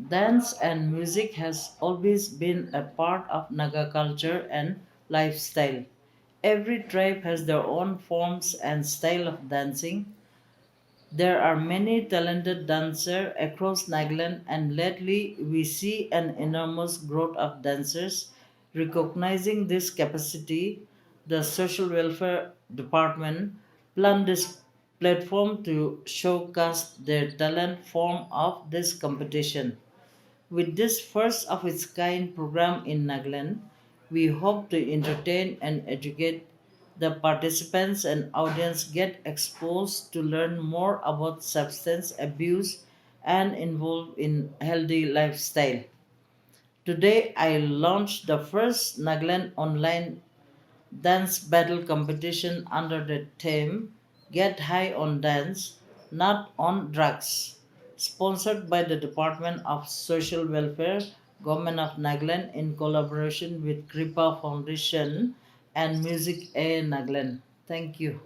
Dance and music has always been a part of Naga culture and lifestyle. Every tribe has their own forms and style of dancing. There are many talented dancers across Nagaland, and lately we see an enormous growth of dancers. Recognizing this capacity, the Social Welfare Department planned this platform to showcase their talent form of this competition. With this first of its kind program in Nagaland, we hope to entertain and educate the participants and audience get exposed to learn more about substance abuse and involved in healthy lifestyle. Today I launched the first Nagaland online dance battle competition under the theme Get High on Dance, Not on Drugs, sponsored by the Department of Social Welfare, Government of Nagaland in collaboration with Kripa Foundation and Music A Nagaland. Thank you.